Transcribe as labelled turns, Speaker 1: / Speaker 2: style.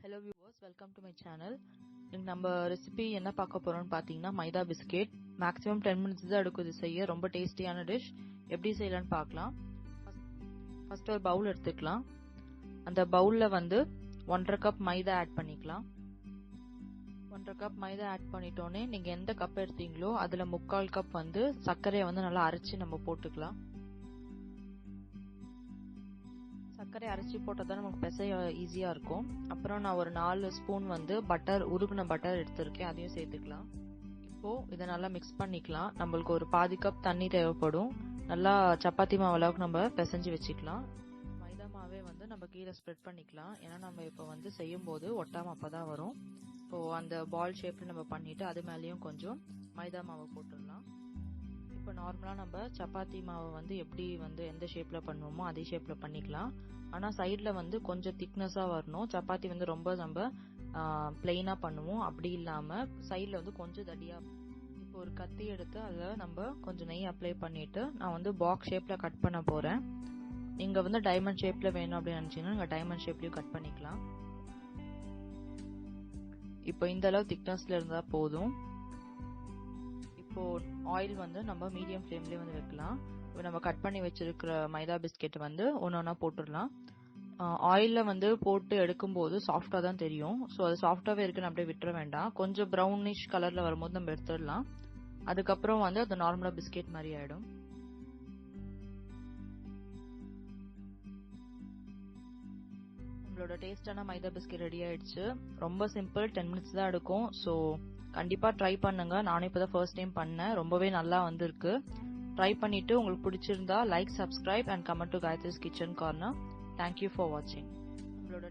Speaker 1: Hello viewers, welcome to my channel. இன்னைக்கு நம்ம recipe என்ன பார்க்க போறோம்னு பாத்தீங்கன்னா மைதா பிஸ்கெட். மேக்ஸிமம் 10 minutes தான் எடுக்கும் இது செய்ய. ரொம்ப டேஸ்டியான டிஷ். எப்படி செய்யலாம்னு பார்க்கலாம். ஃபர்ஸ்ட் ஒரு பவுல் எடுத்துக்கலாம். அந்த பவுல்ல வந்து 1.5 கப் மைதா ஆட் பண்ணிக்கலாம். 1.5 கப் மைதா ஆட் பண்ணிட்டோனே நீங்க எந்த கப் எடுத்தீங்களோ அதுல 3/4 கப் வந்து சர்க்கரையை வந்து நல்லா அரைச்சு நம்ம போட்டுக்கலாம். சர்க்கரை அரைச்சி போட்டால் தான் நமக்கு பிசைய ஈஸியாக இருக்கும். அப்புறம் நான் ஒரு 4 ஸ்பூன் வந்து உருகுன பட்டர் எடுத்திருக்கேன், அதையும் சேர்த்துக்கலாம். இப்போது இதை நல்லா மிக்ஸ் பண்ணிக்கலாம். நம்மளுக்கு ஒரு பாதி கப் தண்ணி தேவைப்படும். நல்லா சப்பாத்தி மாவு அளவுக்கு நம்ம பிசைஞ்சு வச்சுக்கலாம். மைதா மாவே வந்து நம்ம கீழே ஸ்ப்ரெட் பண்ணிக்கலாம். ஏன்னா நம்ம இப்போ வந்து செய்யும் போது ஒட்டாமல் அப்போ தான் வரும். இப்போது அந்த பால் ஷேப்பில் நம்ம பண்ணிவிட்டு அது மேலேயும் கொஞ்சம் மைதா மாவை போட்டுடலாம். இப்போ நார்மலாக நம்ம சப்பாத்தி மாவு வந்து எப்படி வந்து எந்த ஷேப்பில் பண்ணுவோமோ அதே ஷேப்பில் பண்ணிக்கலாம். ஆனால் சைடில் வந்து கொஞ்சம் திக்னஸாக வரணும். சப்பாத்தி வந்து ரொம்ப நம்ம பிளெயினாக பண்ணுவோம், அப்படி இல்லாமல் சைடில் வந்து கொஞ்சம் தடியாக. இப்போ ஒரு கத்தி எடுத்து அதில் நம்ம கொஞ்சம் நெய் அப்ளை பண்ணிவிட்டு நான் வந்து பாக்ஸ் ஷேப்பில் கட் பண்ண போகிறேன். நீங்கள் வந்து டைமண்ட் ஷேப்பில் வேணும் அப்படின்னு நினச்சிங்கன்னா நீங்கள் டைமண்ட் ஷேப்லேயும் கட் பண்ணிக்கலாம். இப்போ இந்த அளவு திக்னஸில் இருந்தால் போதும். இப்போ ஆயில் வந்து நம்ம மீடியம் ஃப்ளேம்லேயே வந்து வைக்கலாம். இப்போ நம்ம கட் பண்ணி வச்சிருக்கிற மைதா பிஸ்கெட் வந்து ஒன்றா போட்டுடலாம். ஆயிலில் வந்து போட்டு எடுக்கும்போது சாஃப்டாக தான் தெரியும். ஸோ அது சாஃப்டாகவே இருக்குன்னு அப்படியே விட்டுற வேண்டாம். கொஞ்சம் ப்ரௌனிஷ் கலரில் வரும்போது நம்ம எடுத்துடலாம். அதுக்கப்புறம் வந்து அது நார்மலாக பிஸ்கெட் மாதிரி ஆகிடும். நம்மளோட டேஸ்டான மைதா பிஸ்கெட் ரெடி ஆயிடுச்சு. ரொம்ப சிம்பிள், 10 minutes தான் எடுக்கும். ஸோ கண்டிப்பா ட்ரை பண்ணுங்க. நானும் இப்பதான் ஃபர்ஸ்ட் டைம் பண்ணேன். ரொம்பவே நல்லா வந்திருக்கு. ட்ரை பண்ணிட்டு உங்களுக்கு பிடிச்சிருந்தா like, subscribe and comment to Gai3's kitchen corner. Thank you for வாட்சிங். நம்மளோட